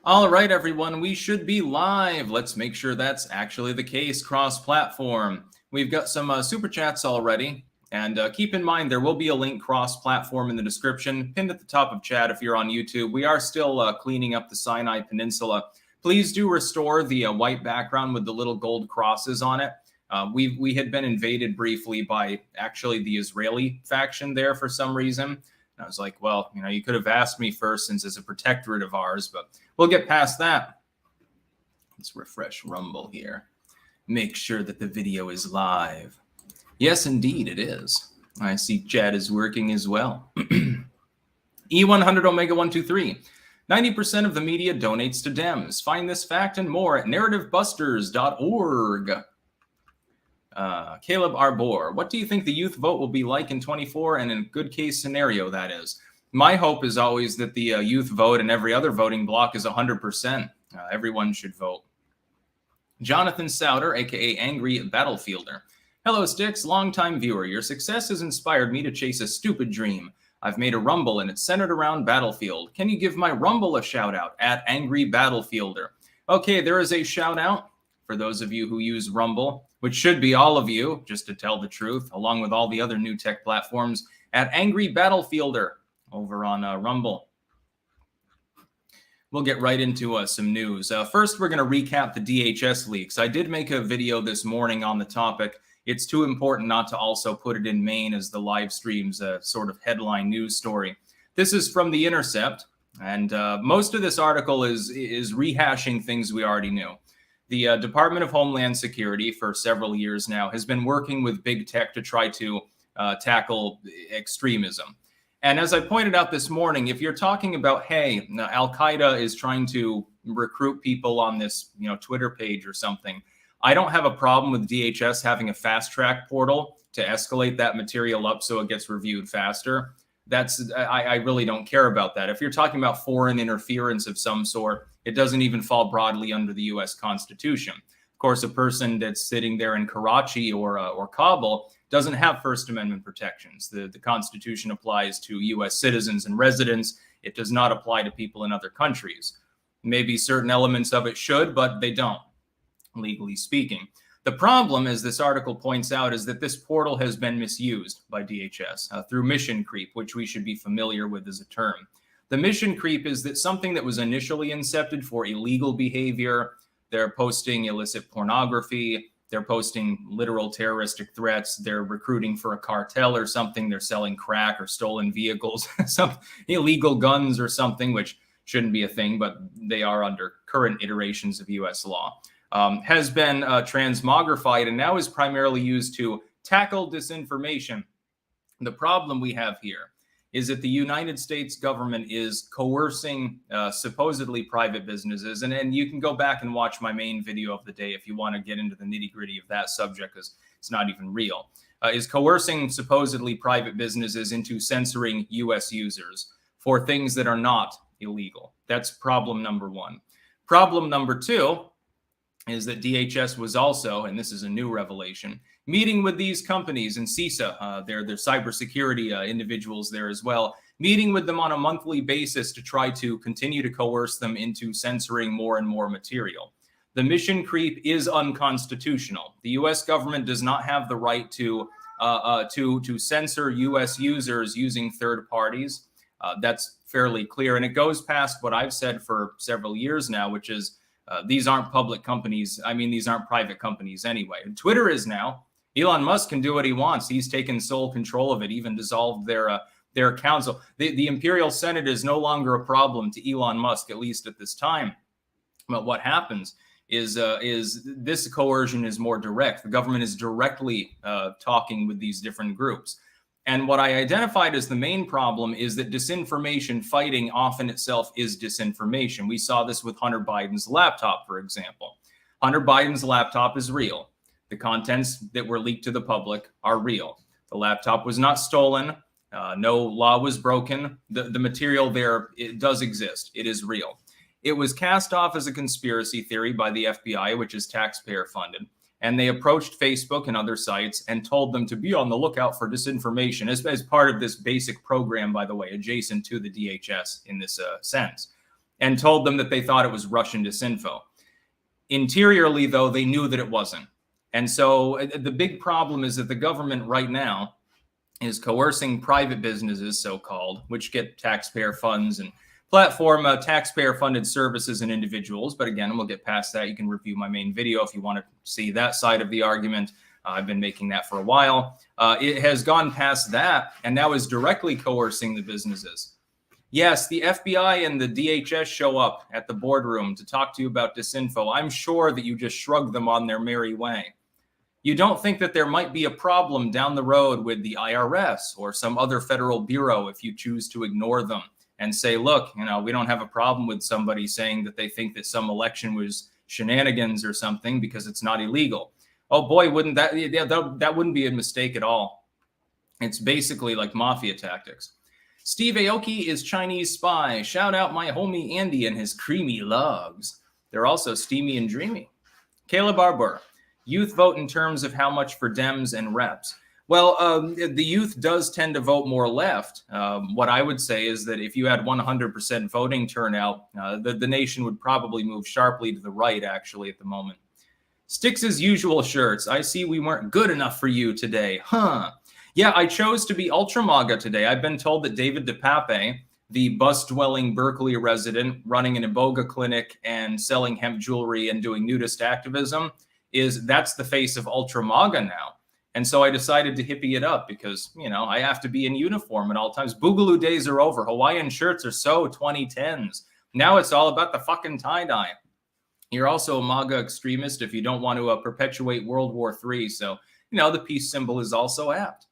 All right, everyone, we should be live. Let's make sure that's actually the case cross-platform. We've got some super chats already. And keep in mind, there will be a link cross-platform in the description, pinned at the top of chat if you're on YouTube. We are still cleaning up the Sinai Peninsula. Please do restore the white background with the little gold crosses on it. We had been invaded briefly by actually the Israeli faction there for some reason. And I was like, well, you could have asked me first since it's a protectorate of ours, but we'll get past that. Let's refresh Rumble here. Make sure that the video is live. Yes, indeed, it is. I see chat is working as well. E100 Omega 123. 90% of the media donates to Dems. Find this fact and more at narrativebusters.org. Caleb Arbor, what do you think the youth vote will be like in 24 and in a good case scenario, that is? My hope is always that the youth vote and every other voting bloc is 100%. Everyone should vote. Jonathan Souter, a.k.a. Angry Battlefielder. Hello, Sticks, longtime viewer. Your success has inspired me to chase a stupid dream. I've made a Rumble and it's centered around Battlefield. Can you give my Rumble a shout out at Angry Battlefielder? Okay, there is a shout out for those of you who use Rumble, which should be all of you, just to tell the truth, along with all the other new tech platforms, at Angry Battlefielder over on Rumble. We'll get right into some news. First, we're going to recap the DHS leaks. I did make a video this morning on the topic. It's too important not to also put it in main as the live stream's sort of headline news story. This is from The Intercept, and most of this article is rehashing things we already knew. The Department of Homeland Security for several years now has been working with big tech to try to tackle extremism. And as I pointed out this morning, if you're talking about, hey, Al-Qaeda is trying to recruit people on this Twitter page or something, I don't have a problem with DHS having a fast track portal to escalate that material up so it gets reviewed faster. I really don't care about that. If you're talking about foreign interference of some sort, it doesn't even fall broadly under the U.S. Constitution. Of course, a person that's sitting there in Karachi or Kabul doesn't have First Amendment protections. The Constitution applies to U.S. citizens and residents. It does not apply to people in other countries. Maybe certain elements of it should, but they don't, legally speaking. The problem, as this article points out, is that this portal has been misused by DHS through mission creep, which we should be familiar with as a term. The mission creep is that something that was initially incepted for illegal behavior, they're posting illicit pornography, they're posting literal terroristic threats, they're recruiting for a cartel or something, they're selling crack or stolen vehicles, some illegal guns or something, which shouldn't be a thing, but they are under current iterations of U.S. law. Has been transmogrified and now is primarily used to tackle disinformation. The problem we have here is that the United States government is coercing supposedly private businesses. And you can go back and watch my main video of the day if you want to get into the nitty-gritty of that subject, because it's not even real. Is coercing supposedly private businesses into censoring U.S. users for things that are not illegal. That's problem number one. Problem number two is that DHS was also, and this is a new revelation, meeting with these companies and CISA, their cybersecurity individuals there as well, meeting with them on a monthly basis to try to continue to coerce them into censoring more and more material. The mission creep is unconstitutional. The U.S. government does not have the right to censor U.S. users using third parties. That's fairly clear, and it goes past what I've said for several years now, which is these aren't public companies. I mean, these aren't private companies anyway. Twitter is now. Elon Musk can do what he wants. He's taken sole control of it, even dissolved their council. The Imperial Senate is no longer a problem to Elon Musk, at least at this time. But what happens is this coercion is more direct. The government is directly talking with these different groups. And what I identified as the main problem is that disinformation fighting often itself is disinformation. We saw this with Hunter Biden's laptop, for example. Hunter Biden's laptop is real. The contents that were leaked to the public are real. The laptop was not stolen. No law was broken. The material there, it does exist. It is real. It was cast off as a conspiracy theory by the FBI, which is taxpayer funded. And they approached Facebook and other sites and told them to be on the lookout for disinformation as part of this basic program, by the way, adjacent to the DHS in this sense. and told them that they thought it was Russian disinfo. Interiorly, though, they knew that it wasn't. And so the big problem is that the government right now is coercing private businesses, so-called, which get taxpayer funds and platform taxpayer-funded services and individuals. But again, we'll get past that. You can review my main video if you want to see that side of the argument. I've been making that for a while. It has gone past that and now is directly coercing the businesses. Yes, the FBI and the DHS show up at the boardroom to talk to you about disinfo. I'm sure that you just shrug them on their merry way. You don't think that there might be a problem down the road with the IRS or some other federal bureau if you choose to ignore them and say, look, we don't have a problem with somebody saying that they think that some election was shenanigans or something because it's not illegal. Oh boy, wouldn't that wouldn't be a mistake at all. It's basically like mafia tactics. Steve Aoki is Chinese spy. Shout out my homie Andy and his creamy logs. They're also steamy and dreamy. Caleb Arbor, youth vote in terms of how much for Dems and reps. Well, the youth does tend to vote more left. What I would say is that if you had 100% voting turnout, the nation would probably move sharply to the right, actually, at the moment. Sticks' usual shirts. I see we weren't good enough for you today. Huh. Yeah, I chose to be ultra MAGA today. I've been told that David DePape, the bus-dwelling Berkeley resident running an Iboga clinic and selling hemp jewelry and doing nudist activism, that's the face of ultra MAGA now. And so I decided to hippie it up because, I have to be in uniform at all times. Boogaloo days are over. Hawaiian shirts are so 2010s. Now it's all about the fucking tie-dye. You're also a MAGA extremist if you don't want to perpetuate World War III. So, the peace symbol is also apt.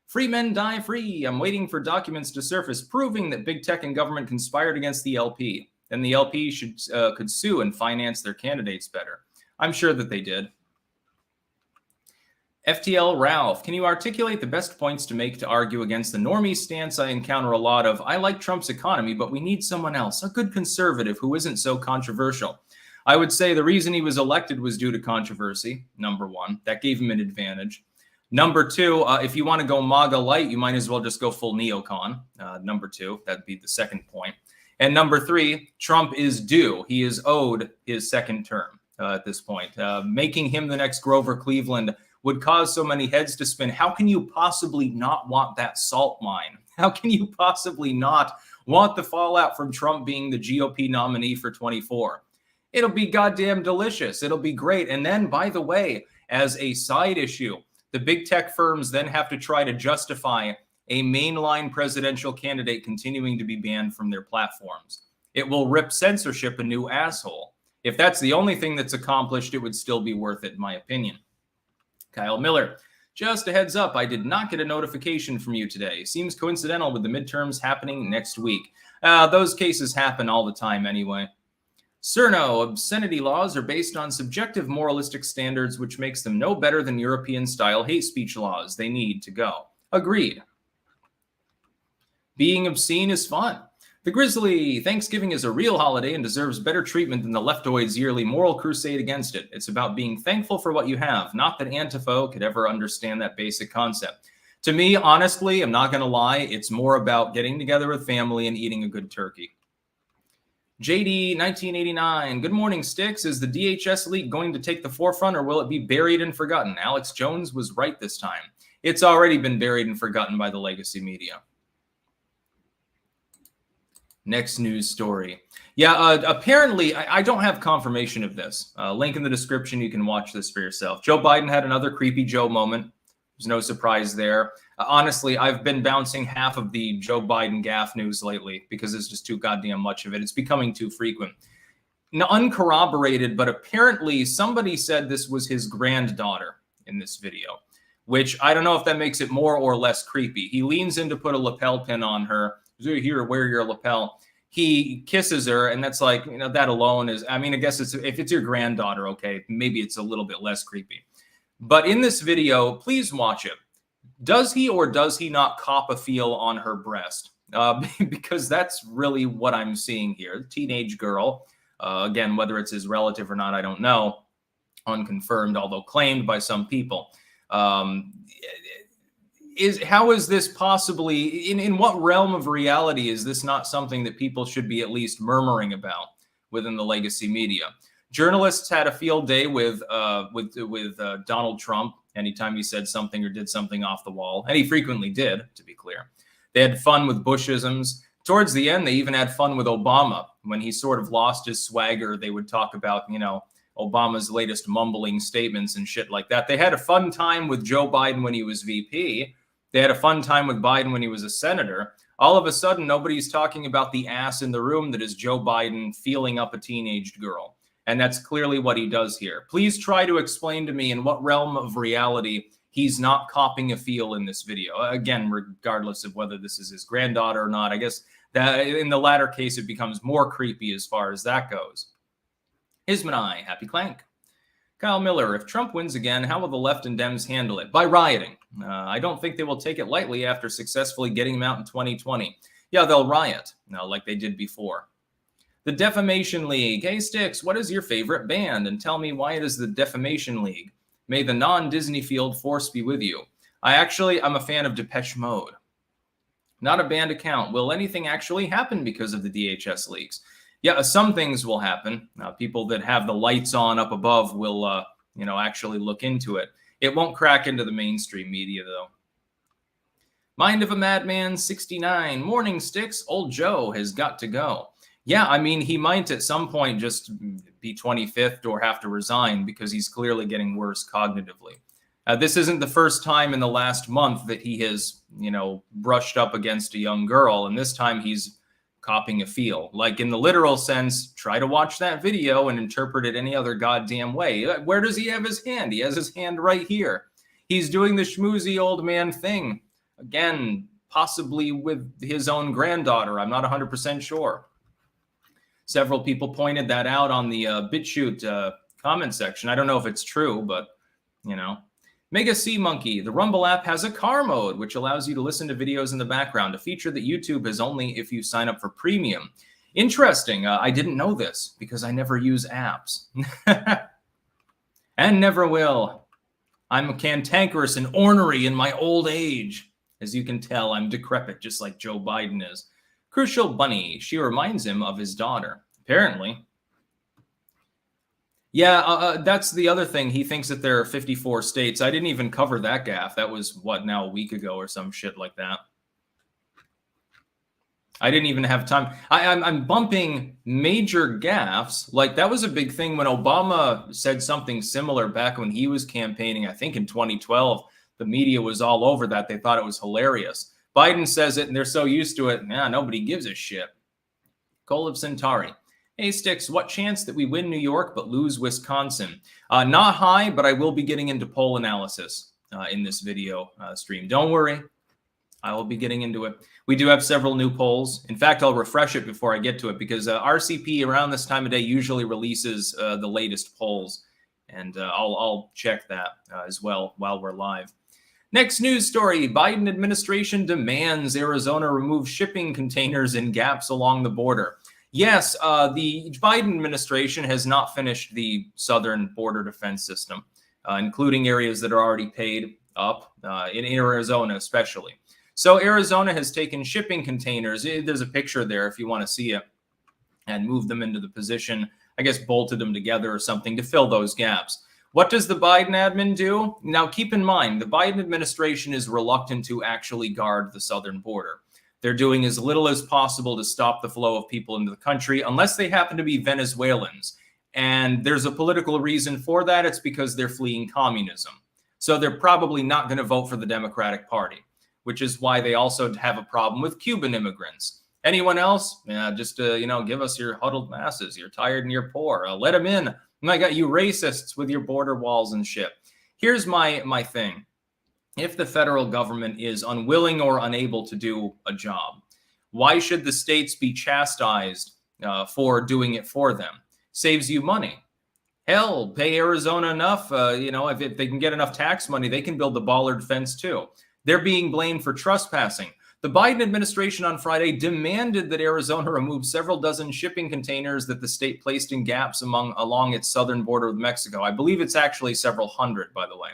Free men die free. I'm waiting for documents to surface proving that big tech and government conspired against the LP. Then the LP could sue and finance their candidates better. I'm sure that they did. FTL Ralph, can you articulate the best points to make to argue against the normie stance I encounter a lot of? I like Trump's economy, but we need someone else, a good conservative who isn't so controversial. I would say the reason he was elected was due to controversy, number one. That gave him an advantage. Number two, if you want to go MAGA light, you might as well just go full neocon. Number two, that'd be the second point. And number three, Trump is due. He is owed his second term at this point. Making him the next Grover Cleveland would cause so many heads to spin. How can you possibly not want that salt mine? How can you possibly not want the fallout from Trump being the GOP nominee for 24? It'll be goddamn delicious. It'll be great. And then, by the way, as a side issue, the big tech firms then have to try to justify a mainline presidential candidate continuing to be banned from their platforms. It will rip censorship a new asshole. If that's the only thing that's accomplished, it would still be worth it, in my opinion. Kyle Miller, just a heads up, I did not get a notification from you today. Seems coincidental with the midterms happening next week. Those cases happen all the time anyway. Cerno, obscenity laws are based on subjective moralistic standards, which makes them no better than European-style hate speech laws. They need to go. Agreed. Being obscene is fun. The Grizzly, Thanksgiving is a real holiday and deserves better treatment than the leftoids' yearly moral crusade against it. It's about being thankful for what you have, not that Antifa could ever understand that basic concept. To me, honestly, I'm not going to lie, it's more about getting together with family and eating a good turkey. JD 1989, good morning, Sticks. Is the DHS leak going to take the forefront or will it be buried and forgotten? Alex Jones was right this time. It's already been buried and forgotten by the legacy media. Next news story. Yeah, apparently, I don't have confirmation of this. Link in the description. You can watch this for yourself. Joe Biden had another creepy Joe moment. There's no surprise there. Honestly, I've been bouncing half of the Joe Biden gaffe news lately because there's just too goddamn much of it. It's becoming too frequent. Now, uncorroborated, but apparently somebody said this was his granddaughter in this video, which I don't know if that makes it more or less creepy. He leans in to put a lapel pin on her. Here, wear your lapel. He kisses her, and that's like, that alone is, I mean, I guess if it's your granddaughter, okay, maybe it's a little bit less creepy. But in this video, please watch it. Does he or does he not cop a feel on her breast? Because that's really what I'm seeing here. The teenage girl, again, whether it's his relative or not, I don't know. Unconfirmed, although claimed by some people. how is this possibly, in what realm of reality is this not something that people should be at least murmuring about within the legacy media? Journalists had a field day with Donald Trump anytime he said something or did something off the wall, and he frequently did, to be clear. They had fun with Bushisms. Towards the end, they even had fun with Obama. When he sort of lost his swagger, they would talk about, Obama's latest mumbling statements and shit like that. They had a fun time with Joe Biden when he was VP. They had a fun time with Biden when he was a senator. All of a sudden, nobody's talking about the ass in the room that is Joe Biden feeling up a teenaged girl. And that's clearly what he does here. Please try to explain to me in what realm of reality he's not copping a feel in this video. Again, regardless of whether this is his granddaughter or not, I guess that in the latter case, it becomes more creepy as far as that goes. Ismanai, happy clank. Kyle Miller, if Trump wins again, how will the left and Dems handle it? By rioting. I don't think they will take it lightly after successfully getting him out in 2020. Yeah, they'll riot, like they did before. The Defamation League. Hey, Sticks, what is your favorite band? And tell me why it is the Defamation League. May the non-Disney field force be with you. I'm a fan of Depeche Mode. Not a band account. Will anything actually happen because of the DHS leaks? Yeah, some things will happen. People that have the lights on up above will, actually look into it. It won't crack into the mainstream media, though. Mind of a Madman 69. Morning, Sticks. Old Joe has got to go. Yeah, I mean, he might at some point just be 25th or have to resign because he's clearly getting worse cognitively. This isn't the first time in the last month that he has, brushed up against a young girl. And this time he's copping a feel. Like in the literal sense, try to watch that video and interpret it any other goddamn way. Where does he have his hand? He has his hand right here. He's doing the schmoozy old man thing. Again, possibly with his own granddaughter. I'm not 100% sure. Several people pointed that out on the BitChute comment section. I don't know if it's true, but, Mega Sea Monkey, the Rumble app has a car mode, which allows you to listen to videos in the background, a feature that YouTube has only if you sign up for premium. Interesting. I didn't know this because I never use apps. And never will. I'm cantankerous and ornery in my old age. As you can tell, I'm decrepit, just like Joe Biden is. Crucial Bunny, she reminds him of his daughter. Apparently. Yeah, that's the other thing. He thinks that there are 54 states. I didn't even cover that gaffe. That was, a week ago or some shit like that. I didn't even have time. I'm bumping major gaffes. Like, that was a big thing when Obama said something similar back when he was campaigning, I think in 2012. The media was all over that. They thought it was hilarious. Biden says it, and they're so used to it. Nobody gives a shit. Cole of Centauri. Hey, Sticks, what chance that we win New York but lose Wisconsin? Not high, but I will be getting into poll analysis in this video stream. Don't worry. I will be getting into it. We do have several new polls. In fact, I'll refresh it before I get to it because RCP around this time of day usually releases the latest polls. And I'll check that as well while we're live. Next news story, Biden administration demands Arizona remove shipping containers in gaps along the border. Yes, the Biden administration has not finished the southern border defense system, including areas that are already paid up, in Arizona especially. So Arizona has taken shipping containers, there's a picture there if you want to see it, and moved them into the position, I guess bolted them together or something to fill those gaps. What does the Biden admin do? Now, keep in mind, the Biden administration is reluctant to actually guard the southern border. They're doing as little as possible to stop the flow of people into the country, unless they happen to be Venezuelans. And there's a political reason for that. It's because they're fleeing communism. So they're probably not going to vote for the Democratic Party, which is why they also have a problem with Cuban immigrants. Anyone else? Just give us your huddled masses. You're tired and you're poor. Let them in. I got you racists with your border walls and shit. Here's my thing. If the federal government is unwilling or unable to do a job, why should the states be chastised for doing it for them? Saves you money. Hell, pay Arizona enough. If they can get enough tax money, they can build the bollard fence too. They're being blamed for trespassing. The Biden administration on Friday demanded that Arizona remove several dozen shipping containers that the state placed in gaps along its southern border with Mexico. I believe it's actually several hundred, by the way.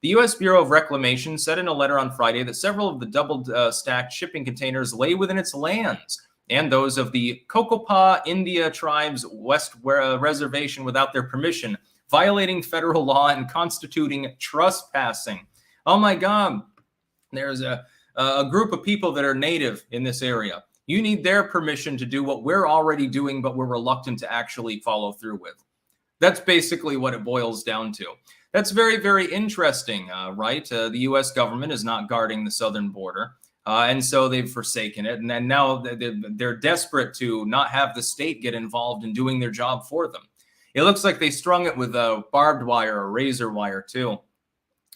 The U.S. Bureau of Reclamation said in a letter on Friday that several of the double-stacked shipping containers lay within its lands and those of the Cocopa India Tribe's West Reservation without their permission, violating federal law and constituting trespassing. Oh my God, there's a group of people that are native in this area. You need their permission to do what we're already doing, but we're reluctant to actually follow through with. That's basically what it boils down to. That's very, very interesting, right? The U.S. government is not guarding the southern border, and so they've forsaken it. And then now they're desperate to not have the state get involved in doing their job for them. It looks like they strung it with barbed wire or razor wire, too.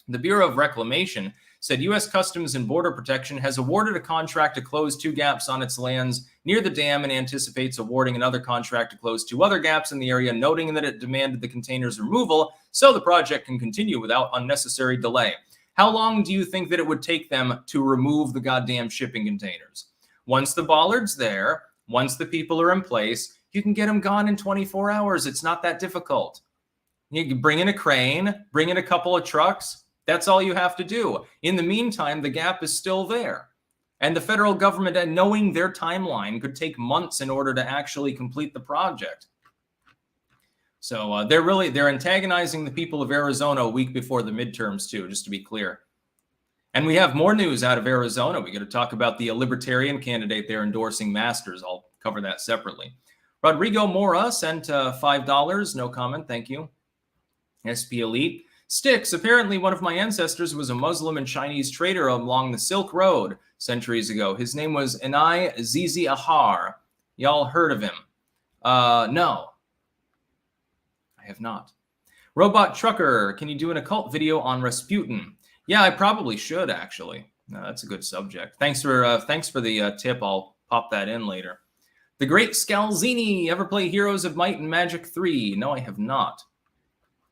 The Bureau of Reclamation said U.S. Customs and Border Protection has awarded a contract to close 2 gaps on its lands near the dam and anticipates awarding another contract to close 2 other gaps in the area, noting that it demanded the containers' removal so the project can continue without unnecessary delay. How long do you think that it would take them to remove the goddamn shipping containers? Once the bollard's there, once the people are in place, you can get them gone in 24 hours. It's not that difficult. You can bring in a crane, bring in a couple of trucks. That's all you have to do. In the meantime, the gap is still there. And the federal government, knowing their timeline, could take months in order to actually complete the project. So they're antagonizing the people of Arizona a week before the midterms, too, just to be clear. And we have more news out of Arizona. We got to talk about the libertarian candidate there endorsing Masters. I'll cover that separately. Rodrigo Mora sent $5. No comment. Thank you. SP Elite. Sticks, apparently one of my ancestors was a Muslim and Chinese trader along the Silk Road centuries ago. His name was Inai Zizi Ahar. Y'all heard of him? No. I have not. Robot Trucker, can you do an occult video on Rasputin? Yeah, I probably should, actually. No, that's a good subject. Thanks for the tip. I'll pop that in later. The Great Scalzini, ever play Heroes of Might and Magic 3? No, I have not.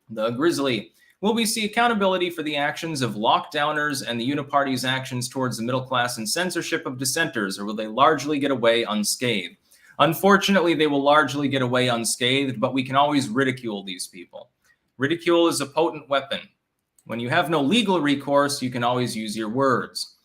The Grizzly. Will we see accountability for the actions of lockdowners and the Uniparty's actions towards the middle class and censorship of dissenters, or will they largely get away unscathed? Unfortunately, they will largely get away unscathed, but we can always ridicule these people. Ridicule is a potent weapon. When you have no legal recourse, you can always use your words.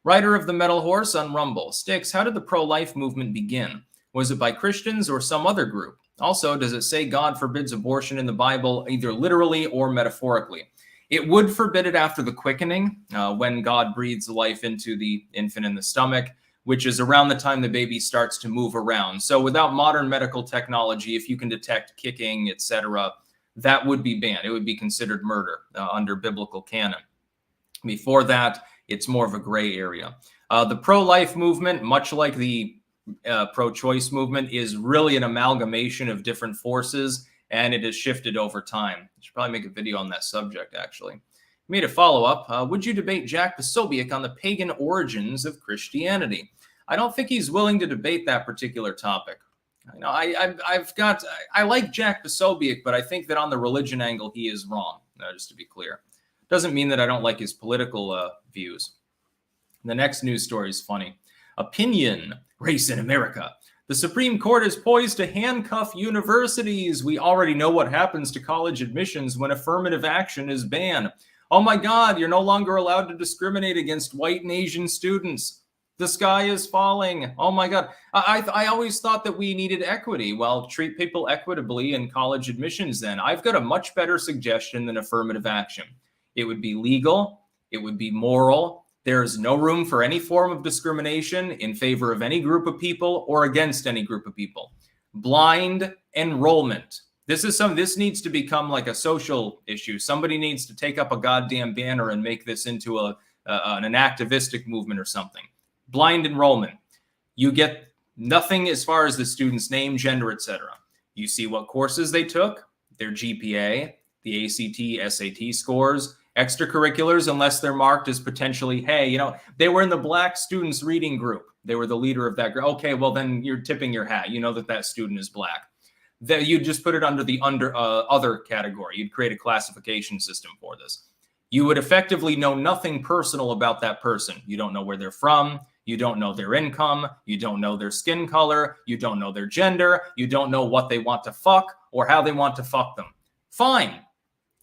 Rider of the Metal Horse on Rumble. Sticks, how did the pro-life movement begin? Was it by Christians or some other group? Also, does it say God forbids abortion in the Bible, either literally or metaphorically? It would forbid it after the quickening, when God breathes life into the infant in the stomach, which is around the time the baby starts to move around. So without modern medical technology, if you can detect kicking, etc., that would be banned. It would be considered murder under biblical canon. Before that, it's more of a gray area. The pro-life movement, much like the pro-choice movement, is really an amalgamation of different forces, and it has shifted over time. I should probably make a video on that subject, actually. Made a follow-up. Would you debate Jack Posobiec on the pagan origins of Christianity? I don't think he's willing to debate that particular topic. You know, I like Jack Posobiec, but I think that on the religion angle, he is wrong, just to be clear. Doesn't mean that I don't like his political views. The next news story is funny. Opinion. Race in America. The Supreme Court is poised to handcuff universities. We already know what happens to college admissions when affirmative action is banned. Oh my God, you're no longer allowed to discriminate against white and Asian students. The sky is falling. Oh my God. I always thought that we needed equity. Well, treat people equitably in college admissions then. I've got a much better suggestion than affirmative action. It would be legal. It would be moral. There is no room for any form of discrimination in favor of any group of people or against any group of people. Blind enrollment. This needs to become like a social issue. Somebody needs to take up a goddamn banner and make this into an activistic movement or something. Blind enrollment. You get nothing as far as the student's name, gender, etc. You see what courses they took, their GPA, the ACT, SAT scores, extracurriculars, unless they're marked as potentially, hey, you know, they were in the Black students reading group. They were the leader of that group. Okay, well, then you're tipping your hat. You know that student is Black. That you just put it under the other category. You'd create a classification system for this. You would effectively know nothing personal about that person. You don't know where they're from. You don't know their income. You don't know their skin color. You don't know their gender. You don't know what they want to fuck or how they want to fuck them. Fine.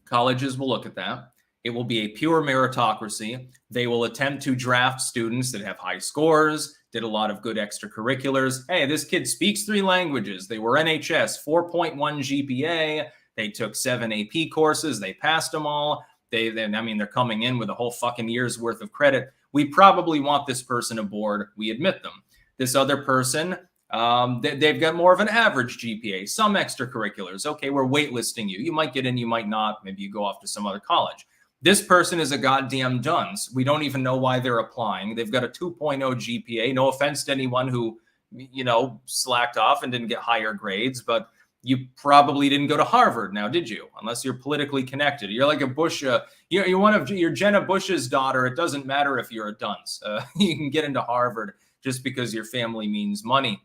Colleges will look at that. It will be a pure meritocracy. They will attempt to draft students that have high scores, did a lot of good extracurriculars. Hey, this kid speaks 3 languages. They were NHS, 4.1 GPA. They took 7 AP courses. They passed them all. They're coming in with a whole fucking year's worth of credit. We probably want this person aboard. We admit them. This other person, they've got more of an average GPA, some extracurriculars. Okay, we're waitlisting you. You might get in, you might not. Maybe you go off to some other college. This person is a goddamn dunce. We don't even know why they're applying. They've got a 2.0 GPA. No offense to anyone who, slacked off and didn't get higher grades, but you probably didn't go to Harvard now, did you? Unless you're politically connected. You're like a Bush, you're one of your Jenna Bush's daughter. It doesn't matter if you're a dunce. You can get into Harvard just because your family means money.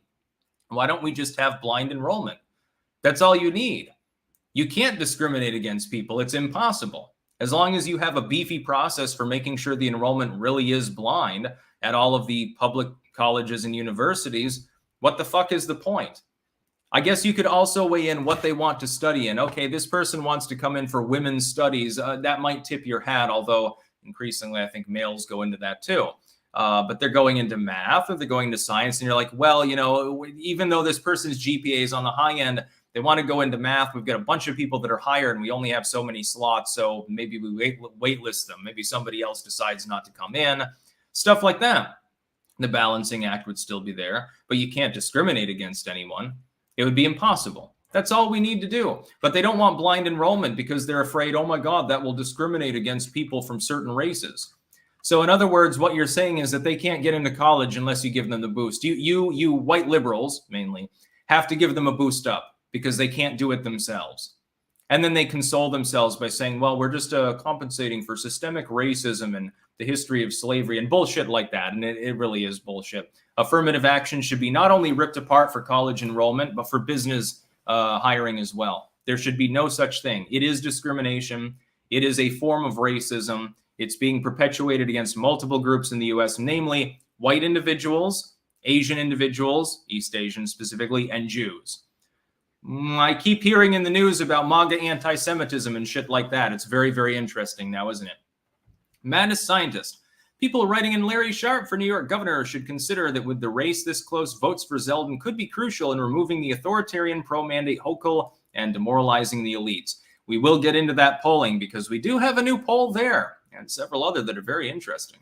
Why don't we just have blind enrollment? That's all you need. You can't discriminate against people. It's impossible. As long as you have a beefy process for making sure the enrollment really is blind at all of the public colleges and universities, what the fuck is the point? I guess you could also weigh in what they want to study in. Okay, this person wants to come in for women's studies. That might tip your hat, although increasingly I think males go into that too. But they're going into math or they're going to science, and you're like, well, even though this person's GPA is on the high end, they want to go into math. We've got a bunch of people that are hired and we only have so many slots. So maybe we waitlist them. Maybe somebody else decides not to come in. Stuff like that. The balancing act would still be there, but you can't discriminate against anyone. It would be impossible. That's all we need to do. But they don't want blind enrollment because they're afraid, oh my God, that will discriminate against people from certain races. So in other words, what you're saying is that they can't get into college unless you give them the boost. You white liberals mainly have to give them a boost up, because they can't do it themselves. And then they console themselves by saying, well, we're just compensating for systemic racism and the history of slavery and bullshit like that. And it really is bullshit. Affirmative action should be not only ripped apart for college enrollment, but for business hiring as well. There should be no such thing. It is discrimination. It is a form of racism. It's being perpetuated against multiple groups in the US, namely white individuals, Asian individuals, East Asians specifically, and Jews. I keep hearing in the news about MAGA anti-Semitism and shit like that. It's very, very interesting now, isn't it? Madness scientist. People writing in Larry Sharp for New York governor should consider that with the race this close, votes for Zeldin could be crucial in removing the authoritarian pro-mandate Hochul and demoralizing the elites. We will get into that polling because we do have a new poll there and several other that are very interesting.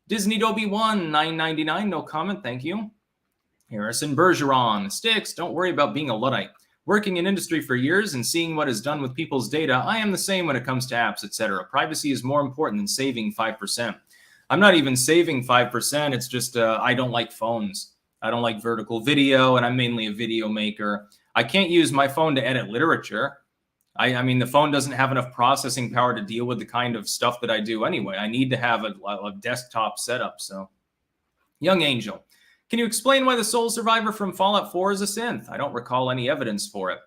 Disney Dobie 1, $9.99, no comment, thank you. Harrison Bergeron, Sticks, don't worry about being a Luddite. Working in industry for years and seeing what is done with people's data, I am the same when it comes to apps, etc. Privacy is more important than saving 5%. I'm not even saving 5%. It's just I don't like phones. I don't like vertical video, and I'm mainly a video maker. I can't use my phone to edit literature. I mean, the phone doesn't have enough processing power to deal with the kind of stuff that I do anyway. I need to have a desktop setup. So, Young Angel. Can you explain why the Soul Survivor from Fallout 4 is a synth? I don't recall any evidence for it.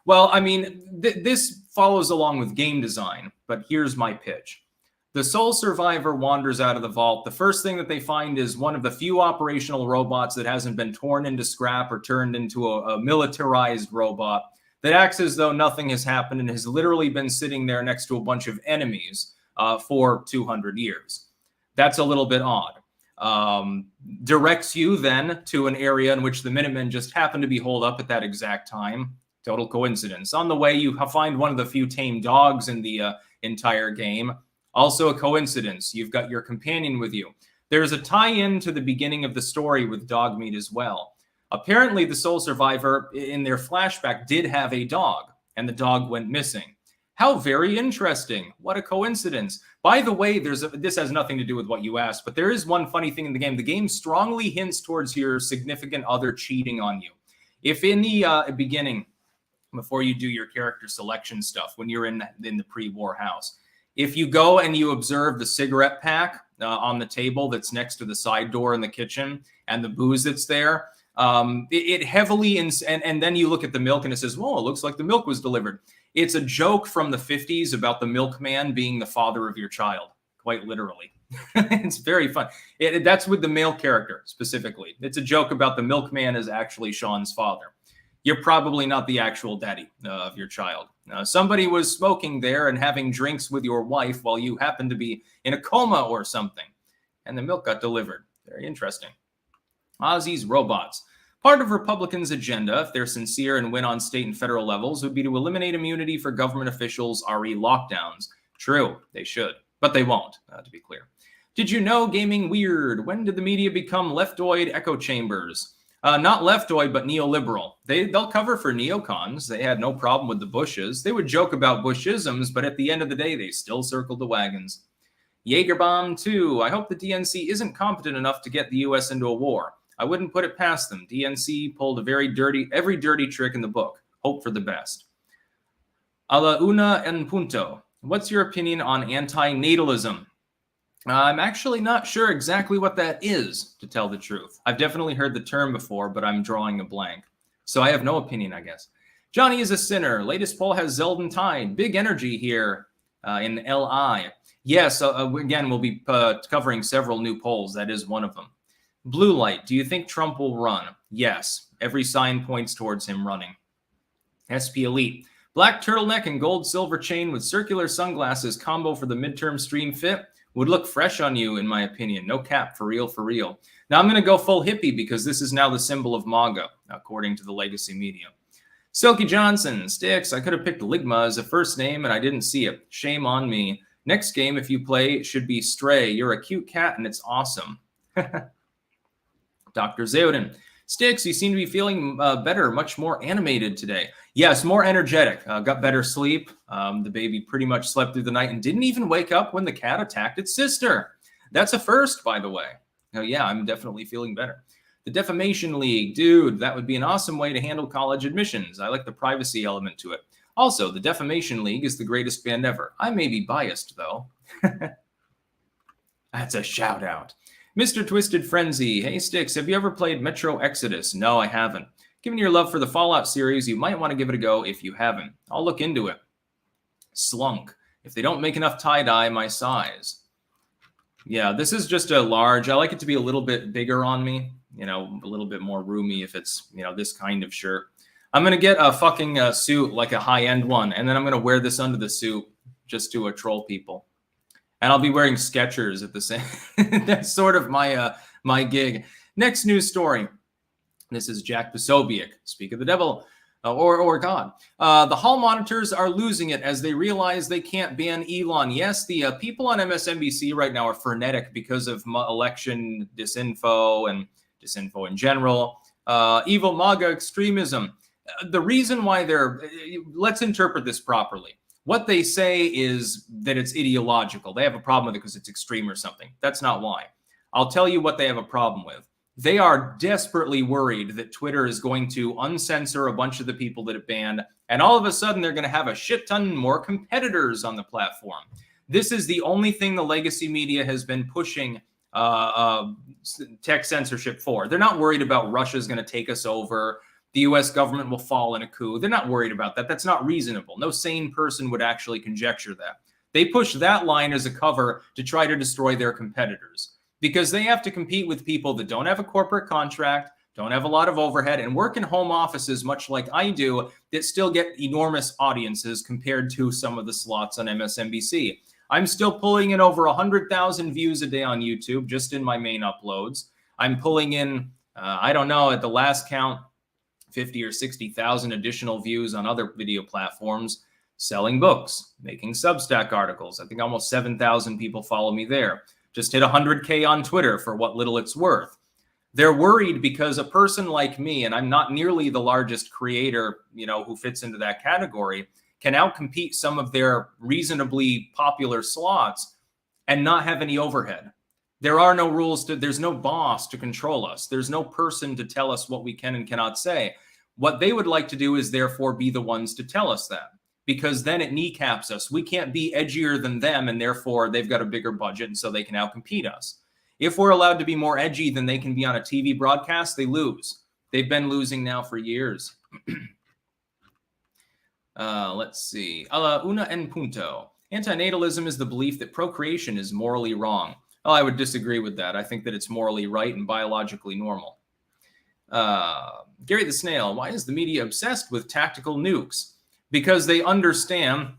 Well, I mean, this follows along with game design, but here's my pitch. The Soul Survivor wanders out of the vault. The first thing that they find is one of the few operational robots that hasn't been torn into scrap or turned into a militarized robot that acts as though nothing has happened and has literally been sitting there next to a bunch of enemies for 200 years. That's a little bit odd. Directs you then to an area in which the Minutemen just happen to be holed up at that exact time. Total coincidence. On the way, you find one of the few tame dogs in the entire game. Also a coincidence. You've got your companion with you. There's a tie-in to the beginning of the story with Dogmeat as well. Apparently, the Soul Survivor in their flashback did have a dog, and the dog went missing. How very interesting. What a coincidence. By the way, this has nothing to do with what you asked, but there is one funny thing in the game. The game strongly hints towards your significant other cheating on you. If in the beginning, before you do your character selection stuff, when you're in the pre-war house, if you go and you observe the cigarette pack on the table that's next to the side door in the kitchen and the booze that's there, it heavily, and then you look at the milk and it says, whoa, it looks like the milk was delivered. It's a joke from the 50s about the milkman being the father of your child, quite literally. It's very fun. That's with the male character specifically. It's a joke about the milkman is actually Sean's father. you're probably not the actual daddy of your child. Somebody was smoking there and having drinks with your wife while you happened to be in a coma or something, and the milk got delivered. Very interesting. Ozzy's robots. Part of Republicans' agenda, if they're sincere and win on state and federal levels, would be to eliminate immunity for government officials' RE lockdowns. True, they should, but they won't, to be clear. Did you know gaming weird? When did the media become leftoid echo chambers? Not leftoid, but neoliberal. They'll cover for neocons. They had no problem with the Bushes. They would joke about Bushisms, but at the end of the day, they still circled the wagons. Jaegerbomb 2. I hope the DNC isn't competent enough to get the U.S. into a war. I wouldn't put it past them. DNC pulled every dirty trick in the book. Hope for the best. A la una en punto. What's your opinion on anti-natalism? I'm actually not sure exactly what that is, to tell the truth. I've definitely heard the term before, but I'm drawing a blank. So I have no opinion, I guess. Johnny is a sinner. Latest poll has Zeldin tied. Big energy here in LI. Yes, again, we'll be covering several new polls. That is one of them. Blue light. Do you think Trump will run? Yes. Every sign points towards him running. SP Elite. Black turtleneck and gold silver chain with circular sunglasses combo for the midterm stream fit would look fresh on you, in my opinion. No cap, for real, for real. Now I'm going to go full hippie because this is now the symbol of MAGA, according to the legacy media. Silky Johnson. Sticks. I could have picked Ligma as a first name and I didn't see it. Shame on me. Next game, if you play, should be Stray. You're a cute cat and it's awesome. Dr. Zeodin. Sticks, you seem to be feeling better, much more animated today. Yes, more energetic. Got better sleep. The baby pretty much slept through the night and didn't even wake up when the cat attacked its sister. That's a first, by the way. Oh, yeah, I'm definitely feeling better. The Defamation League. Dude, that would be an awesome way to handle college admissions. I like the privacy element to it. Also, the Defamation League is the greatest band ever. I may be biased, though. That's a shout out. Mr. Twisted Frenzy. Hey, Sticks, have you ever played Metro Exodus? No, I haven't. Given your love for the Fallout series, you might want to give it a go if you haven't. I'll look into it. Slunk. If they don't make enough tie-dye, my size. Yeah, this is just a large. I like it to be a little bit bigger on me. You know, a little bit more roomy if it's, you know, this kind of shirt. I'm going to get a fucking suit, like a high-end one, and then I'm going to wear this under the suit just to troll people. And I'll be wearing Skechers at the same. That's sort of my my gig. Next news story. This is Jack Posobiec. Speak of the devil, or God. The hall monitors are losing it as they realize they can't ban Elon. Yes, the people on MSNBC right now are frenetic because of election disinfo and disinfo in general. Evil MAGA extremism. The reason why let's interpret this properly. What they say is that it's ideological. They have a problem with it because it's extreme or something. That's not why. I'll tell you what they have a problem with. They are desperately worried that Twitter is going to uncensor a bunch of the people that it banned, and all of a sudden they're going to have a shit ton more competitors on the platform. This is the only thing the legacy media has been pushing tech censorship for. They're not worried about Russia's going to take us over. The U.S. government will fall in a coup. They're not worried about that. That's not reasonable. No sane person would actually conjecture that. They push that line as a cover to try to destroy their competitors because they have to compete with people that don't have a corporate contract, don't have a lot of overhead, and work in home offices, much like I do, that still get enormous audiences compared to some of the slots on MSNBC. I'm still pulling in over 100,000 views a day on YouTube, just in my main uploads. I'm pulling in, I don't know, at the last count, 50 or 60,000 additional views on other video platforms, selling books, making Substack articles. I think almost 7,000 people follow me there. Just hit 100K on Twitter for what little it's worth. They're worried because a person like me, and I'm not nearly the largest creator, you know, who fits into that category, can outcompete some of their reasonably popular slots and not have any overhead. There are no rules there's no boss to control us. There's no person to tell us what we can and cannot say. What they would like to do is therefore be the ones to tell us that, because then it kneecaps us. We can't be edgier than them, and therefore they've got a bigger budget, and so they can outcompete us. If we're allowed to be more edgy than they can be on a TV broadcast, they lose. They've been losing now for years. Let's see. Una en punto. Antinatalism is the belief that procreation is morally wrong. Well, I would disagree with that. I think that it's morally right and biologically normal. Gary the Snail, why is the media obsessed with tactical nukes? Because they understand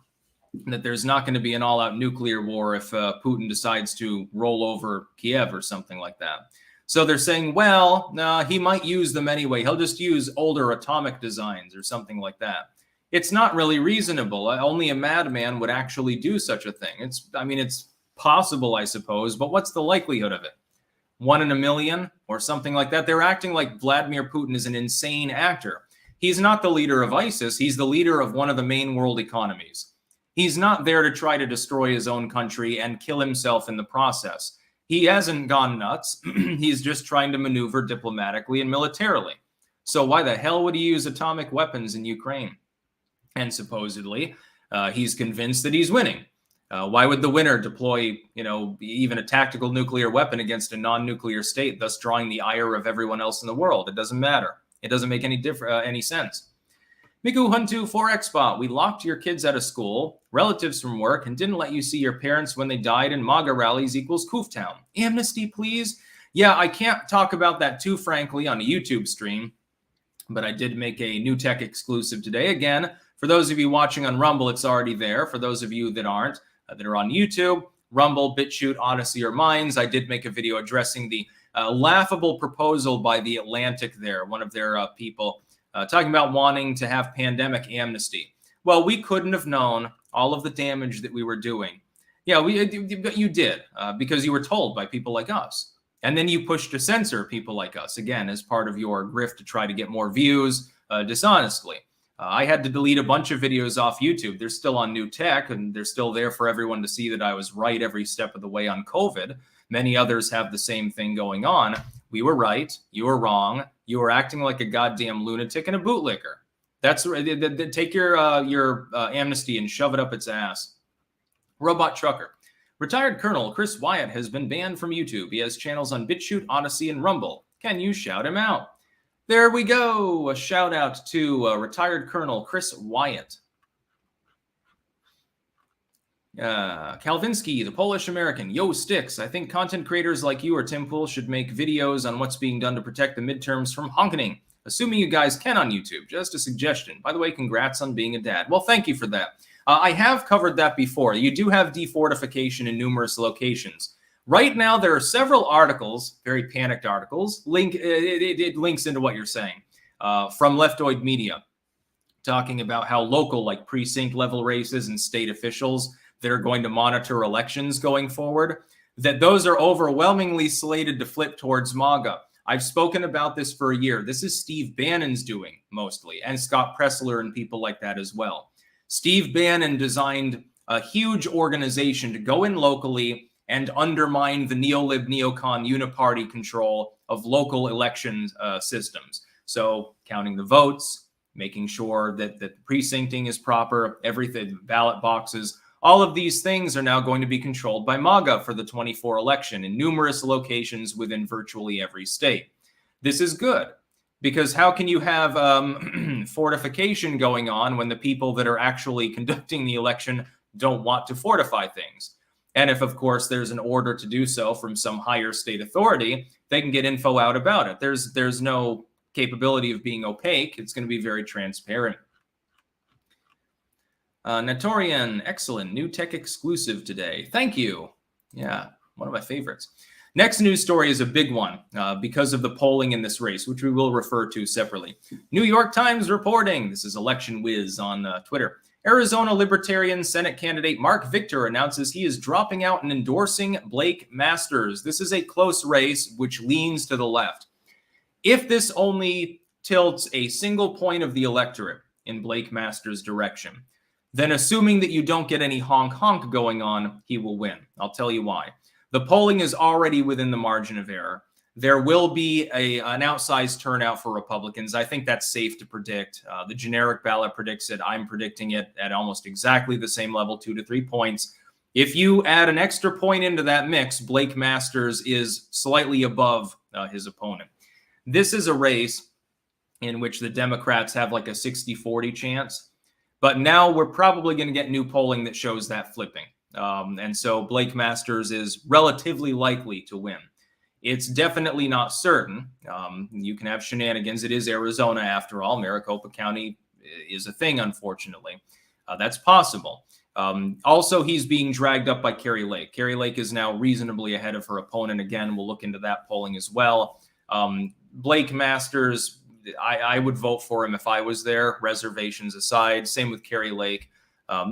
that there's not going to be an all-out nuclear war if Putin decides to roll over Kiev or something like that. So they're saying, well, no, he might use them anyway. He'll just use older atomic designs or something like that. It's not really reasonable. Only a madman would actually do such a thing. It's possible, I suppose, but what's the likelihood of it? 1 in a million or something like that? They're acting like Vladimir Putin is an insane actor. He's not the leader of ISIS. He's the leader of one of the main world economies. He's not there to try to destroy his own country and kill himself in the process. He hasn't gone nuts. He's just trying to maneuver diplomatically and militarily. So why the hell would he use atomic weapons in Ukraine? And supposedly, he's convinced that he's winning. Why would the winner deploy, even a tactical nuclear weapon against a non-nuclear state, thus drawing the ire of everyone else in the world? It doesn't matter. It doesn't make any sense. Miku Huntu 4xBot, we locked your kids out of school, relatives from work, and didn't let you see your parents when they died in MAGA rallies equals Kooftown. Amnesty, please? Yeah, I can't talk about that too frankly on a YouTube stream, but I did make a new tech exclusive today. Again, for those of you watching on Rumble, it's already there. For those of you that aren't, that are on YouTube, Rumble, BitChute, Odyssey, or Minds, I did make a video addressing the laughable proposal by The Atlantic there, one of their people, talking about wanting to have pandemic amnesty. Well, we couldn't have known all of the damage that we were doing. Yeah, you did, because you were told by people like us. And then you pushed to censor people like us, again, as part of your grift to try to get more views dishonestly. I had to delete a bunch of videos off YouTube. They're still on New Tech, and they're still there for everyone to see that I was right every step of the way on COVID. Many others have the same thing going on. We were right. You were wrong. You were acting like a goddamn lunatic and a bootlicker. That's take your amnesty and shove it up its ass. Robot Trucker. Retired Colonel Chris Wyatt has been banned from YouTube. He has channels on BitChute, Odyssey, and Rumble. Can you shout him out? There we go. A shout out to retired Colonel Chris Wyatt. Kalvinsky, the Polish American. Yo, Sticks. I think content creators like you or Tim Pool should make videos on what's being done to protect the midterms from honkening. Assuming you guys can on YouTube. Just a suggestion. By the way, congrats on being a dad. Well, thank you for that. I have covered that before. You do have defortification in numerous locations. Right now, there are several articles, very panicked articles, it links into what you're saying, from leftoid media, talking about how local, like precinct level races and state officials that are going to monitor elections going forward, that those are overwhelmingly slated to flip towards MAGA. I've spoken about this for a year. This is Steve Bannon's doing mostly, and Scott Pressler and people like that as well. Steve Bannon designed a huge organization to go in locally and undermine the neolib neocon uniparty control of local election systems. So counting the votes, making sure that the precincting is proper, everything, ballot boxes, all of these things are now going to be controlled by MAGA for the 24 election in numerous locations within virtually every state. This is good, because how can you have fortification going on when the people that are actually conducting the election don't want to fortify things? And if, of course, there's an order to do so from some higher state authority, they can get info out about it. There's no capability of being opaque. It's going to be very transparent. Natorian, excellent. New tech exclusive today. Thank you. Yeah, one of my favorites. Next news story is a big one because of the polling in this race, which we will refer to separately. New York Times reporting. This is Election Whiz on Twitter. Arizona Libertarian Senate candidate Mark Victor announces he is dropping out and endorsing Blake Masters. This is a close race, which leans to the left. If this only tilts a single point of the electorate in Blake Masters' direction, then assuming that you don't get any honk-honk going on, he will win. I'll tell you why. The polling is already within the margin of error. There will be an outsized turnout for Republicans. I think that's safe to predict. The generic ballot predicts it. I'm predicting it at almost exactly the same level, 2 to 3 points. If you add an extra point into that mix, Blake Masters is slightly above his opponent. This is a race in which the Democrats have like a 60-40 chance. But now we're probably going to get new polling that shows that flipping. And so Blake Masters is relatively likely to win. It's definitely not certain. You can have shenanigans. It is Arizona, after all. Maricopa County is a thing, unfortunately. That's possible. Also, he's being dragged up by Kari Lake. Kari Lake is now reasonably ahead of her opponent. Again, we'll look into that polling as well. Blake Masters, I would vote for him if I was there, reservations aside. Same with Kari Lake.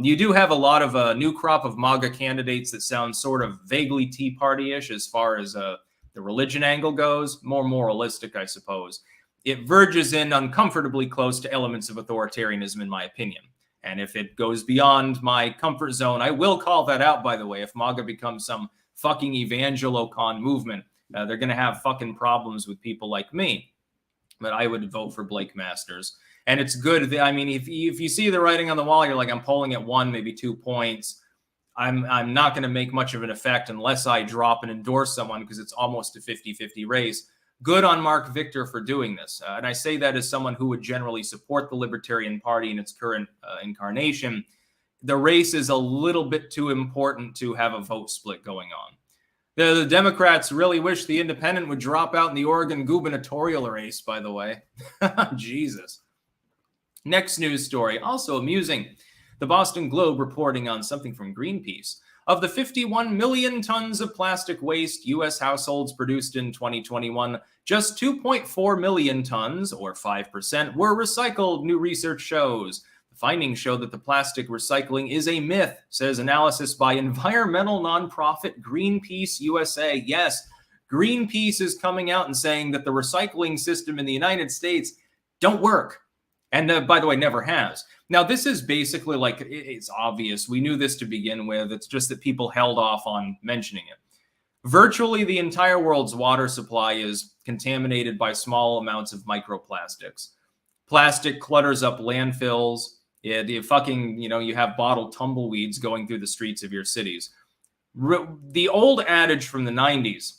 You do have a lot of a new crop of MAGA candidates that sound sort of vaguely Tea Party-ish as far as the religion angle goes, more moralistic, I suppose. It verges in uncomfortably close to elements of authoritarianism, in my opinion. And if it goes beyond my comfort zone, I will call that out, by the way. If MAGA becomes some fucking evangelocon movement, they're going to have fucking problems with people like me. But I would vote for Blake Masters. And it's good. I mean, if you see the writing on the wall, you're like, I'm polling at 1, maybe 2 points. I'm not going to make much of an effect unless I drop and endorse someone, because it's almost a 50-50 race. Good on Mark Victor for doing this. And I say that as someone who would generally support the Libertarian Party in its current incarnation. The race is a little bit too important to have a vote split going on. The Democrats really wish the independent would drop out in the Oregon gubernatorial race, by the way. Jesus. Next news story, also amusing. The Boston Globe reporting on something from Greenpeace. Of the 51 million tons of plastic waste U.S. households produced in 2021, just 2.4 million tons, or 5%, were recycled, new research shows. The findings show that the plastic recycling is a myth, says analysis by environmental nonprofit Greenpeace USA. Yes, Greenpeace is coming out and saying that the recycling system in the United States don't work. And by the way, never has. Now, this is basically like, it's obvious. We knew this to begin with. It's just that people held off on mentioning it. Virtually the entire world's water supply is contaminated by small amounts of microplastics. Plastic clutters up landfills. You have bottled tumbleweeds going through the streets of your cities. The old adage from the 90s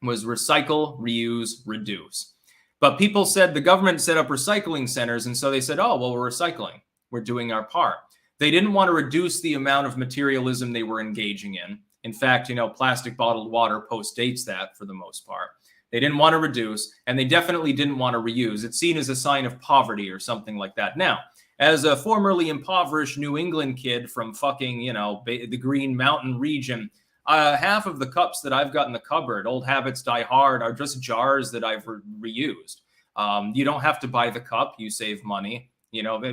was recycle, reuse, reduce. But people said the government set up recycling centers, and so they said, oh, well, we're recycling. We're doing our part. They didn't want to reduce the amount of materialism they were engaging in. In fact, plastic bottled water postdates that for the most part. They didn't want to reduce, and they definitely didn't want to reuse. It's seen as a sign of poverty or something like that. Now, as a formerly impoverished New England kid from fucking, the Green Mountain region, half of the cups that I've got in the cupboard, old habits die hard, are just jars that I've reused. You don't have to buy the cup. You save money.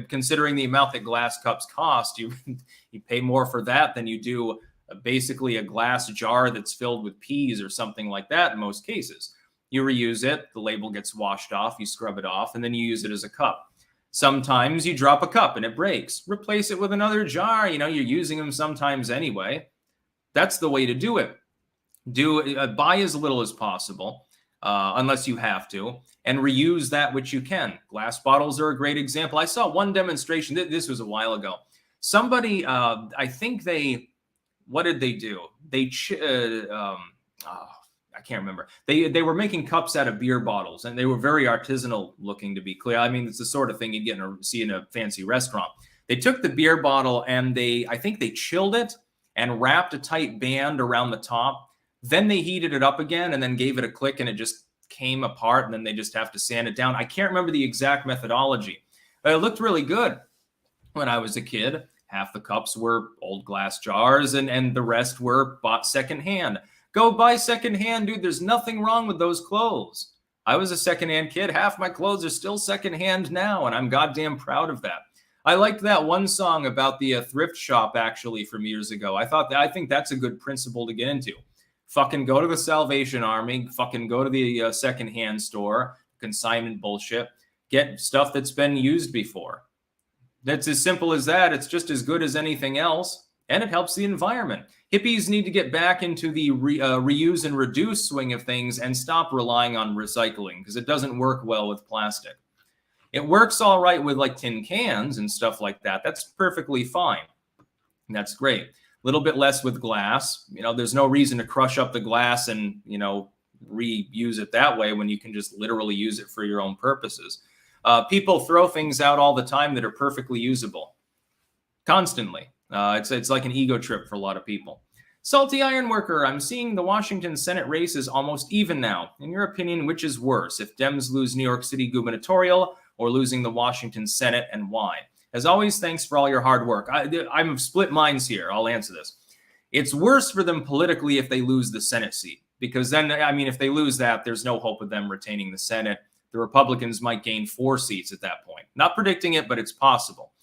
Considering the amount that glass cups cost, you pay more for that than you do basically a glass jar that's filled with peas or something like that in most cases. You reuse it. The label gets washed off. You scrub it off, and then you use it as a cup. Sometimes you drop a cup and it breaks. Replace it with another jar. You're using them sometimes anyway. That's the way to do it. Buy as little as possible, unless you have to, and reuse that which you can. Glass bottles are a great example. I saw one demonstration. This was a while ago. Somebody, what did they do? I can't remember. They were making cups out of beer bottles, and they were very artisanal looking, to be clear. I mean, it's the sort of thing you'd see in a fancy restaurant. They took the beer bottle and I think they chilled it and wrapped a tight band around the top. Then they heated it up again and then gave it a click, and it just came apart, and then they just have to sand it down. I can't remember the exact methodology. It looked really good when I was a kid. Half the cups were old glass jars, and the rest were bought secondhand. Go buy secondhand, dude. There's nothing wrong with those clothes. I was a secondhand kid. Half my clothes are still secondhand now, and I'm goddamn proud of that. I liked that one song about the thrift shop, actually, from years ago. I think that's a good principle to get into. Fucking go to the Salvation Army. Fucking go to the secondhand store. Consignment bullshit. Get stuff that's been used before. That's as simple as that. It's just as good as anything else, and it helps the environment. Hippies need to get back into the reuse and reduce swing of things and stop relying on recycling, because it doesn't work well with plastic. It works all right with like tin cans and stuff like that. That's perfectly fine. That's great. A little bit less with glass. There's no reason to crush up the glass and, reuse it that way when you can just literally use it for your own purposes. People throw things out all the time that are perfectly usable. Constantly. It's like an ego trip for a lot of people. Salty Ironworker, I'm seeing the Washington Senate race is almost even now. In your opinion, which is worse, if Dems lose New York City gubernatorial or losing the Washington Senate, and why? As always, thanks for all your hard work. I'm of split minds here. I'll answer this. It's worse for them politically if they lose the Senate seat, because then, I mean, if they lose that, there's no hope of them retaining the Senate. The Republicans might gain 4 seats at that point. Not predicting it, but it's possible.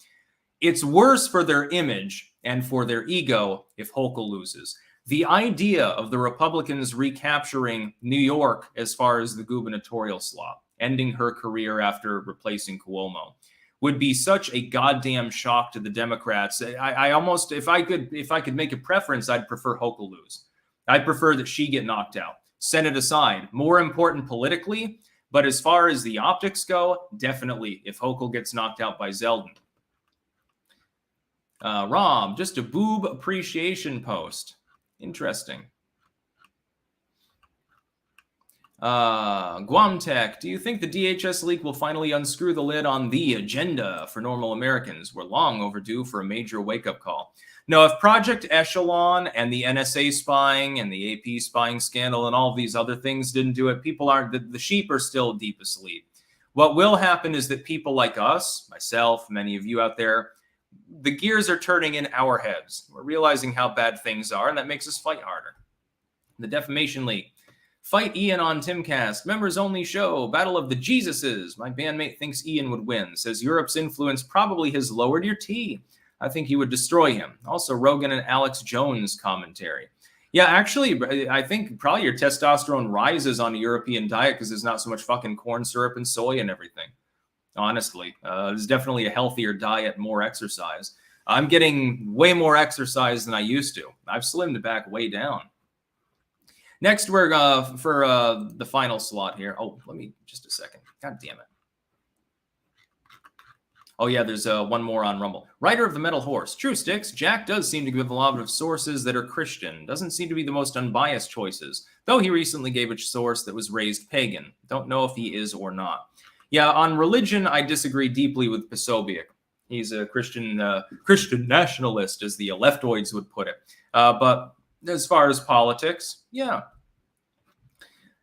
It's worse for their image and for their ego if Hochul loses. The idea of the Republicans recapturing New York as far as the gubernatorial slot, ending her career after replacing Cuomo, would be such a goddamn shock to the Democrats. I almost, if I could make a preference, I'd prefer Hochul lose. I'd prefer that she get knocked out. Senate aside, more important politically, but as far as the optics go, definitely if Hochul gets knocked out by Zeldin. Rob, just a boob appreciation post. Interesting. Guam Tech, do you think the DHS leak will finally unscrew the lid on the agenda for normal Americans? We're long overdue for a major wake-up call. No, if Project Echelon and the NSA spying and the AP spying scandal and all of these other things didn't do it, people aren't, the sheep are still deep asleep. What will happen is that people like us, myself, many of you out there, the gears are turning in our heads. We're realizing how bad things are, and that makes us fight harder. The Defamation League. Fight Ian on Timcast. Members only show. Battle of the Jesuses. My bandmate thinks Ian would win. Says Europe's influence probably has lowered your T. I think he would destroy him. Also, Rogan and Alex Jones commentary. Yeah, actually, I think probably your testosterone rises on a European diet because there's not so much fucking corn syrup and soy and everything. Honestly, it's definitely a healthier diet, more exercise. I'm getting way more exercise than I used to. I've slimmed back way down. Next, we're for the final slot here. Oh, let me just a second. God damn it. Oh, yeah, there's one more on Rumble. Rider of the Metal Horse. True Sticks. Jack does seem to give a lot of sources that are Christian. Doesn't seem to be the most unbiased choices, though he recently gave a source that was raised pagan. Don't know if he is or not. Yeah, on religion, I disagree deeply with Posobiec. He's a Christian nationalist, as the leftoids would put it. But as far as politics, yeah.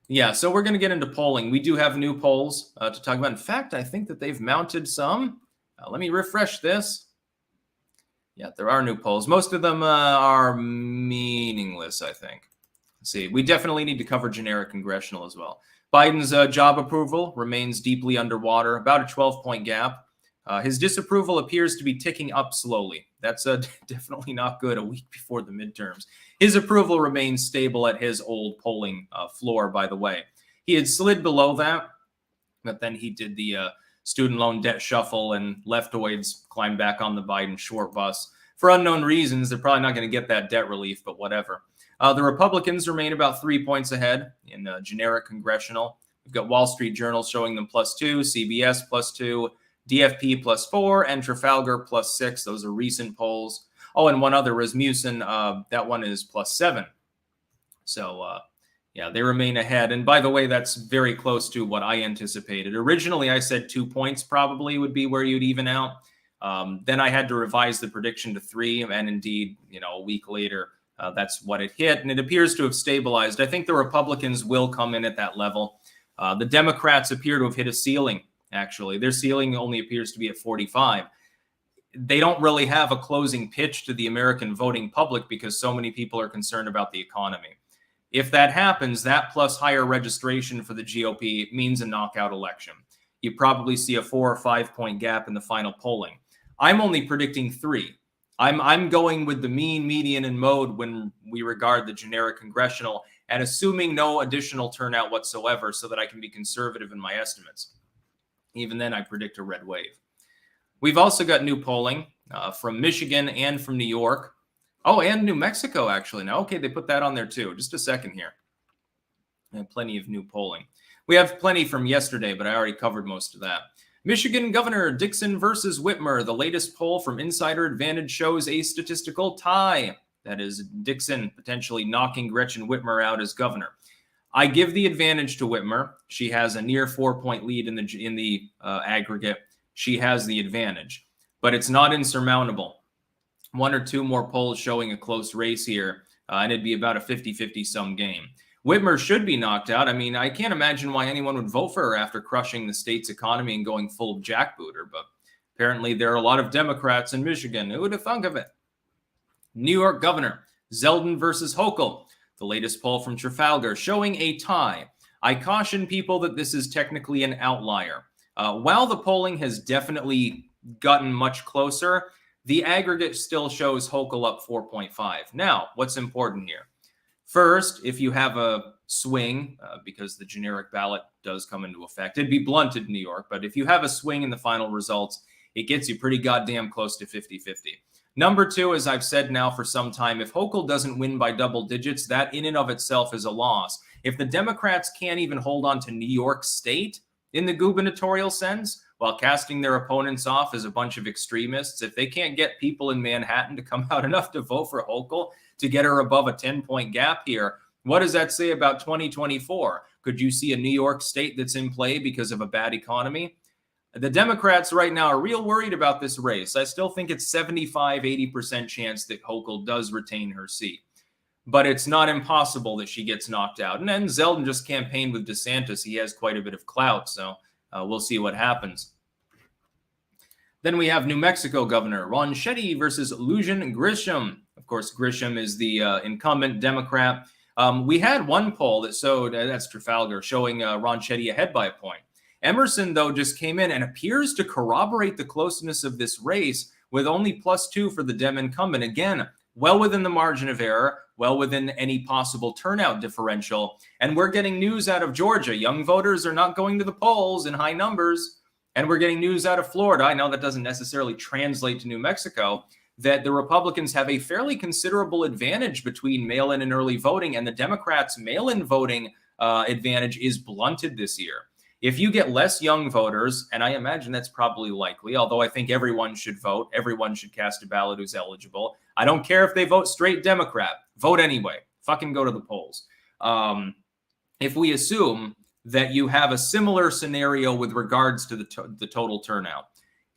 Yeah, so we're going to get into polling. We do have new polls to talk about. In fact, I think that they've mounted some. Let me refresh this. Yeah, there are new polls. Most of them are meaningless, I think. Let's see. We definitely need to cover generic congressional as well. Biden's job approval remains deeply underwater, about a 12-point gap. His disapproval appears to be ticking up slowly. That's definitely not good a week before the midterms. His approval remains stable at his old polling floor, by the way. He had slid below that, but then he did the student loan debt shuffle, and leftoids climbed back on the Biden short bus. For unknown reasons, they're probably not going to get that debt relief, but whatever. The Republicans remain about 3 points ahead in generic congressional. We've got Wall Street Journal showing them +2, CBS +2, DFP +4, and Trafalgar +6. Those are recent polls. Oh, and one other, Rasmussen, that one is +7. So, yeah, they remain ahead. And by the way, that's very close to what I anticipated. Originally, I said 2 points probably would be where you'd even out. Then I had to revise the prediction to 3, and indeed, a week later, that's what it hit, and it appears to have stabilized. I think the Republicans will come in at that level. The Democrats appear to have hit a ceiling, actually. Their ceiling only appears to be at 45. They don't really have a closing pitch to the American voting public because so many people are concerned about the economy. If that happens, that plus higher registration for the GOP means a knockout election. You probably see a 4 or 5 point gap in the final polling. I'm only predicting 3. I'm going with the mean, median, and mode when we regard the generic congressional, and assuming no additional turnout whatsoever so that I can be conservative in my estimates. Even then, I predict a red wave. We've also got new polling from Michigan and from New York. Oh, and New Mexico, actually. Now, okay, they put that on there too. Just a second here. And plenty of new polling. We have plenty from yesterday, but I already covered most of that. Michigan Governor Dixon versus Whitmer. The latest poll from Insider Advantage shows a statistical tie. That is Dixon potentially knocking Gretchen Whitmer out as governor. I give the advantage to Whitmer. She has a near 4-point lead in the aggregate. She has the advantage, but it's not insurmountable. 1 or 2 more polls showing a close race here and it'd be about a 50-50 sum game. Whitmer should be knocked out. I mean, I can't imagine why anyone would vote for her after crushing the state's economy and going full jackbooter, but apparently there are a lot of Democrats in Michigan. Who would have thunk of it? New York Governor, Zeldin versus Hochul. The latest poll from Trafalgar showing a tie. I caution people that this is technically an outlier. While the polling has definitely gotten much closer, the aggregate still shows Hochul up 4.5. Now, what's important here? First, if you have a swing, because the generic ballot does come into effect, it'd be blunted in New York, but if you have a swing in the final results, it gets you pretty goddamn close to 50-50. Number two, as I've said now for some time, if Hochul doesn't win by double digits, that in and of itself is a loss. If the Democrats can't even hold on to New York State in the gubernatorial sense, while casting their opponents off as a bunch of extremists, if they can't get people in Manhattan to come out enough to vote for Hochul to get her above a 10-point gap here, what does that say about 2024? Could you see a New York State that's in play because of a bad economy? The Democrats right now are real worried about this race. I still think it's 75-80% chance that Hochul does retain her seat. But it's not impossible that she gets knocked out. And then Zeldin just campaigned with DeSantis. He has quite a bit of clout, so we'll see what happens. Then we have New Mexico Governor Ron Chetty versus Lujan Grisham. Of course, Grisham is the incumbent Democrat. We had one poll that showed, that's Trafalgar, showing Ron Chetty ahead by a point. Emerson, though, just came in and appears to corroborate the closeness of this race with only +2 for the Dem incumbent. Again, well within the margin of error, well within any possible turnout differential. And we're getting news out of Georgia. Young voters are not going to the polls in high numbers. And we're getting news out of Florida. I know that doesn't necessarily translate to New Mexico, that the Republicans have a fairly considerable advantage between mail-in and early voting, and the Democrats' mail-in voting advantage is blunted this year. If you get less young voters, and I imagine that's probably likely, although I think everyone should vote, everyone should cast a ballot who's eligible. I don't care if they vote straight Democrat. Vote anyway. Fucking go to the polls. If we assume that you have a similar scenario with regards to the total turnout,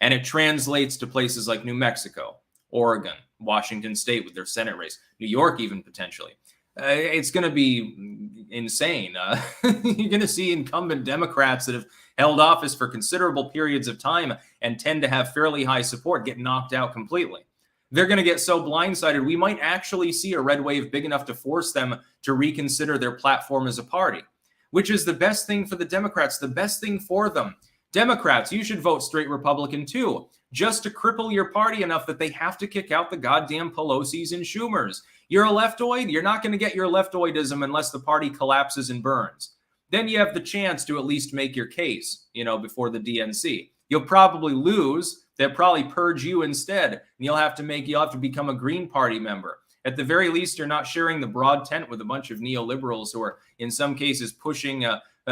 and it translates to places like New Mexico, Oregon, Washington State with their Senate race, New York even potentially, it's going to be insane. You're going to see incumbent Democrats that have held office for considerable periods of time and tend to have fairly high support get knocked out completely. They're going to get so blindsided, we might actually see a red wave big enough to force them to reconsider their platform as a party, which is the best thing for the Democrats, the best thing for them. Democrats, you should vote straight Republican too, just to cripple your party enough that they have to kick out the goddamn Pelosi's and Schumers. You're a leftoid, you're not going to get your leftoidism unless the party collapses and burns. Then you have the chance to at least make your case, before the DNC. You'll probably lose. They'll probably purge you instead. And you'll have to become a Green Party member. At the very least, you're not sharing the broad tent with a bunch of neoliberals who are, in some cases, pushing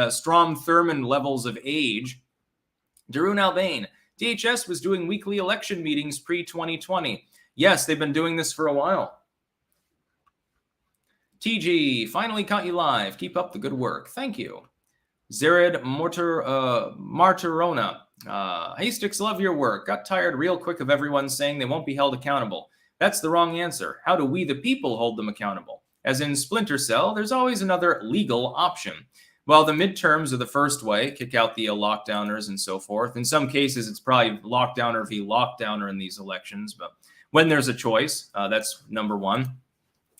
Strom Thurmond levels of age. Darun Albain, DHS was doing weekly election meetings pre-2020. Yes, they've been doing this for a while. TG, finally caught you live. Keep up the good work. Thank you. Zered Martirona. Hey, Sticks, love your work. Got tired real quick of everyone saying they won't be held accountable. That's the wrong answer. How do we, the people, hold them accountable? As in Splinter Cell, there's always another legal option. Well, the midterms are the first way, kick out the lockdowners and so forth. In some cases, it's probably lockdowner v. lockdowner in these elections. But when there's a choice, that's number one.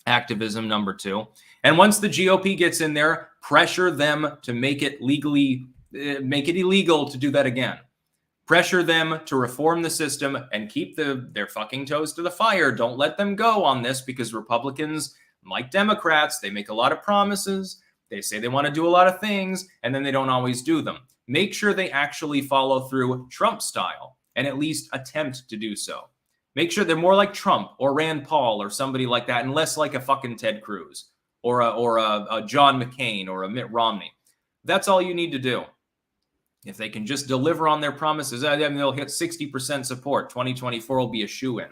Activism, number two. And once the GOP gets in there, pressure them to make it illegal to do that again. Pressure them to reform the system and keep their fucking toes to the fire. Don't let them go on this, because Republicans, like Democrats, they make a lot of promises. They say they want to do a lot of things, and then they don't always do them. Make sure they actually follow through Trump style and at least attempt to do so. Make sure they're more like Trump or Rand Paul or somebody like that, and less like a fucking Ted Cruz or a John McCain or a Mitt Romney. That's all you need to do. If they can just deliver on their promises, then they'll hit 60% support. 2024 will be a shoo-in.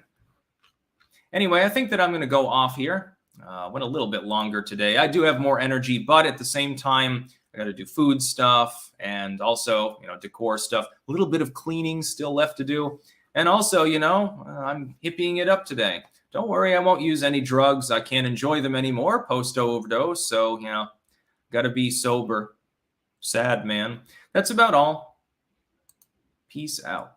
Anyway, I think that I'm going to go off here. Went a little bit longer today. I do have more energy, but at the same time, I got to do food stuff and also, decor stuff. A little bit of cleaning still left to do. And also, I'm hippieing it up today. don't worry, I won't use any drugs. I can't enjoy them anymore post overdose. So, you know, got to be sober. Sad, man. That's about all. Peace out.